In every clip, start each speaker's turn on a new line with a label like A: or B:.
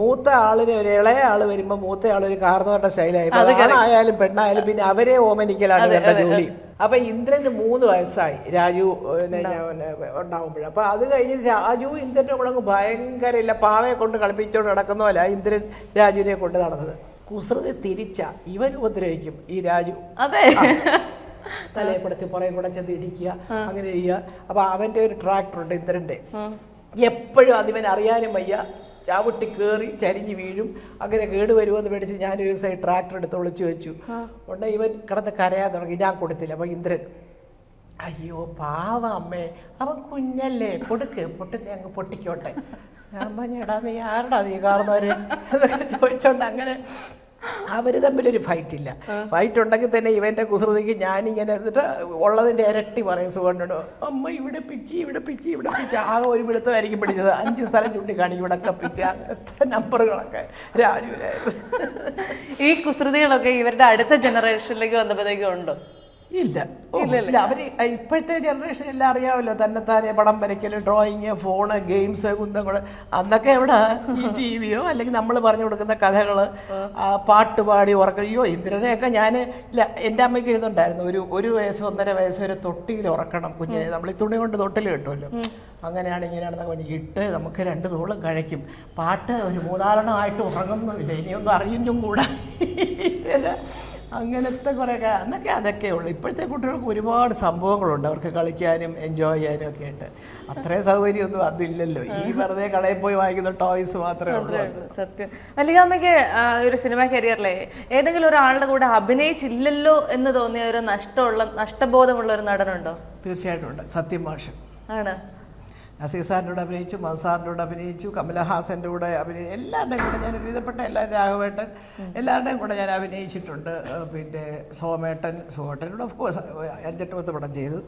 A: മൂത്ത ആളിന് ഒരു ഇളയ ആള് വരുമ്പോ മൂത്ത ആളൊരു കാർന്നോട്ട ശൈലായി ആണായാലും പെണ്ണായാലും പിന്നെ അവരെ ഓമനിക്കലാണ് ഇവരുടെ ജോലി. അപ്പൊ ഇന്ദ്രന് 3 വയസ്സായി രാജു ഉണ്ടാവുമ്പോഴേ. അപ്പൊ അത് കഴിഞ്ഞ് രാജു ഇന്ദ്രന്റെ കൂടെ ഭയങ്കര ഇല്ല പാവയെ കൊണ്ട് കളിപ്പിച്ചോണ്ട് നടക്കുന്ന പോലെ ഇന്ദ്രൻ രാജുവിനെ കൊണ്ട് നടന്നത്. കുസൃതി തിരിച്ച ഇവൻ ഉപദ്രവിക്കും ഈ രാജു.
B: അതെ,
A: തലയെപ്പെടുത്തി പുറകെ കൂടെ ചെന്ന് ഇടിക്കുക, അങ്ങനെ ചെയ്യുക. അപ്പൊ അവന്റെ ഒരു ട്രാക്ടറുണ്ട് ഇന്ദ്രന്റെ, എപ്പോഴും അതിവൻ അറിയാനും വയ്യ, ചാവിട്ടി കയറി ചരിഞ്ഞ് വീഴും. അങ്ങനെ കേടുവരുമെന്ന് പേടിച്ച് ഞാനൊരു ദിവസം ട്രാക്ടർ എടുത്ത് ഒളിച്ചു വെച്ചു. ഉടനെ ഇവൻ കിടന്ന് കരയാൻ തുടങ്ങി, ഞാൻ കൊടുത്തില്ല. അപ്പൊ ഇന്ദ്രൻ, അയ്യോ പാവ അമ്മേ, അവൻ കുഞ്ഞല്ലേ, കൊടുക്ക്, പൊട്ടുന്നേ അങ്ങ് പൊട്ടിക്കോട്ടെ. ഞാൻ പറഞ്ഞടാ നീ ആരടാ നീ കാർന്നവര് എന്നൊക്കെ ചോദിച്ചോണ്ട് അങ്ങനെ അവര് തമ്മിലൊരു ഫൈറ്റ് ഇല്ല. ഫൈറ്റ് ഉണ്ടെങ്കിൽ തന്നെ ഇവന്റെ കുസൃതിക്ക് ഞാനിങ്ങനെ എന്നിട്ട് ഉള്ളതിന്റെ ഇരട്ടി പറയും സുഖമുണ്ടോ, അമ്മ ഇവിടെ പിച്ചി ഇവിടെ പിച്ചി ഇവിടെ പിച്ചി. ആകെ ഒരു പിടുത്തമായിരിക്കും പിടിച്ചത്, 5 സ്ഥലം ചൂണ്ടിക്കാണിക്കും ഇവിടെയൊക്കെ പിച്ച. അങ്ങനത്തെ നമ്പറുകളൊക്കെ രാജുവിനായിരുന്നു.
B: ഈ കുസൃതികളൊക്കെ ഇവരുടെ അടുത്ത ജനറേഷനിലേക്ക് വന്നപ്പോഴത്തേക്കും ഉണ്ടോ?
A: ഇല്ല, അവര് ഇപ്പോഴത്തെ ജനറേഷൻ എല്ലാം അറിയാമല്ലോ, തന്നെത്താനെ പടം വരയ്ക്കല്, ഡ്രോയിങ്, ഫോണ്, ഗെയിംസ്, കുന്തങ്ങള്. അന്നൊക്കെ എവിടെ ഈ TV യോ അല്ലെങ്കിൽ നമ്മൾ പറഞ്ഞു കൊടുക്കുന്ന കഥകള്, പാട്ട് പാടി ഉറക്കം. അയ്യോ ഇന്ദ്രനെയൊക്കെ ഞാൻ എൻ്റെ അമ്മയ്ക്ക് ഇതുണ്ടായിരുന്നു, ഒരു വയസ്സ് 1.5 വയസ്സ് വരെ തൊട്ടിയിൽ ഉറക്കണം കുഞ്ഞിനെ. നമ്മൾ ഈ തുണി കൊണ്ട് തൊട്ടിൽ കിട്ടുമല്ലോ, അങ്ങനെയാണ് ഇങ്ങനെയാണെന്നൊക്കെ പറഞ്ഞ് ഇട്ട് നമുക്ക് 2 തോളും കഴിക്കും. പാട്ട് ഒരു 3 ആയിട്ട് ഉറങ്ങുന്നുമില്ല, ഇനിയൊന്നും അറിയും കൂടാ. അങ്ങനത്തെ കുറേയൊക്കെ അന്നൊക്കെ അതൊക്കെ ഉള്ളു. ഇപ്പോഴത്തെ കുട്ടികൾക്ക് ഒരുപാട് സംഭവങ്ങളുണ്ട് അവർക്ക് കളിക്കാനും എൻജോയ് ചെയ്യാനും ഒക്കെ ആയിട്ട്. അത്രയും സൗകര്യമൊന്നും അതില്ലല്ലോ, ഈ വെറുതെ കടയിൽ പോയി വാങ്ങിക്കുന്ന ടോയ്സ് മാത്രമേ ഉള്ളൂ.
B: സത്യം. മല്ലികാമ്മയ്ക്ക് ഒരു സിനിമ കരിയറിലെ ഏതെങ്കിലും ഒരാളുടെ കൂടെ അഭിനയിച്ചില്ലല്ലോ എന്ന് തോന്നിയ ഒരു നഷ്ടബോധമുള്ള ഒരു നടനുണ്ടോ?
A: തീർച്ചയായിട്ടും ഉണ്ട്, സത്യം മാഷ്
B: ആണ്.
A: നസീർ സാറിൻ്റെ കൂടെ അഭിനയിച്ചു, മധുസാറിൻ്റെ കൂടെ അഭിനയിച്ചു, കമലഹാസൻ്റെ കൂടെ അഭിനയിച്ചു. എല്ലാവരുടെയും കൂടെ ഞാൻ ഒരുവിധപ്പെട്ട എല്ലാവരും, രാഘവേട്ടൻ, എല്ലാവരുടെയും കൂടെ ഞാൻ അഭിനയിച്ചിട്ടുണ്ട്. പിന്നെ സുഹോട്ടനോട് ഓഫ് കോഴ്സ് 5-8 പടം ചെയ്തു.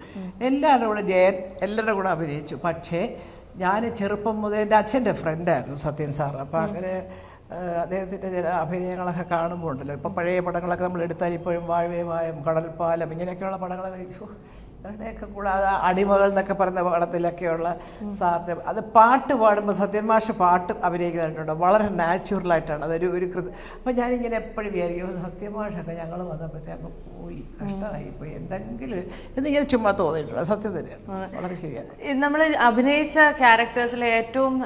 A: എല്ലാവരുടെ കൂടെ ജയൻ, എല്ലാവരുടെ കൂടെ അഭിനയിച്ചു. പക്ഷേ ഞാൻ ചെറുപ്പം മുതൽ എൻ്റെ അച്ഛൻ്റെ ഫ്രണ്ടായിരുന്നു സത്യൻ സാർ. അപ്പം അങ്ങനെ അദ്ദേഹത്തിൻ്റെ ചില അഭിനയങ്ങളൊക്കെ കാണുമ്പോൾ ഉണ്ടല്ലോ, ഇപ്പം പഴയ പടങ്ങളൊക്കെ നമ്മൾ എടുത്താൽ ഇപ്പോഴും വാഴവേവായം, കടൽപ്പാലം, ഇങ്ങനെയൊക്കെയുള്ള പടങ്ങളൊക്കെ അവരുടെയൊക്കെ കൂടാതെ അടിമകൾ എന്നൊക്കെ പറയുന്ന പടത്തിലൊക്കെയുള്ള സാറിൻ്റെ അത് പാട്ട് പാടുമ്പോൾ സത്യൻ മാഷ് പാട്ട് അഭിനയിക്കുന്നുണ്ട്, വളരെ നാച്ചുറലായിട്ടാണ് അതൊരു അപ്പം ഞാനിങ്ങനെ എപ്പോഴും വിചാരിക്കും സത്യൻ മാഷൊക്കെ ഞങ്ങൾ വന്നപ്പോഴത്തേക്ക് പോയി കഷ്ടമായിപ്പോയി എന്തെങ്കിലും എന്നിങ്ങനെ ചുമ്മാ തോന്നിയിട്ടുണ്ട്. സത്യം തന്നെയാണ്, വളരെ ശരിയാണ്.
B: നമ്മൾ അഭിനയിച്ച ക്യാരക്ടേഴ്സിലെ ഏറ്റവും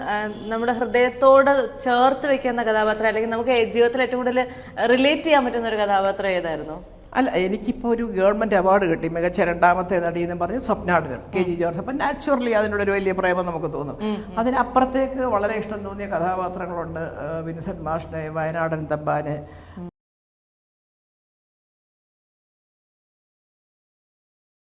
B: നമ്മുടെ ഹൃദയത്തോട് ചേർത്ത് വെക്കുന്ന കഥാപാത്രം, അല്ലെങ്കിൽ നമുക്ക് ജീവിതത്തിൽ ഏറ്റവും കൂടുതൽ റിലേറ്റ് ചെയ്യാൻ പറ്റുന്ന ഒരു കഥാപാത്രം ഏതായിരുന്നു?
A: അല്ല, എനിക്കിപ്പോൾ ഒരു ഗവൺമെൻറ് അവാർഡ് കിട്ടി മികച്ച 2ാമത്തെ നടി എന്ന് പറഞ്ഞ് സ്വപ്നാടനം, KG ജോർജ്. അപ്പം നാച്ചുറലി അതിനോടൊരു വലിയ പ്രേമം നമുക്ക് തോന്നും. അതിനപ്പുറത്തേക്ക് വളരെ ഇഷ്ടം തോന്നിയ കഥാപാത്രങ്ങളുണ്ട്. വിൻസെന്റ് മാഷിനെ, വയനാടൻ തമ്പാന്,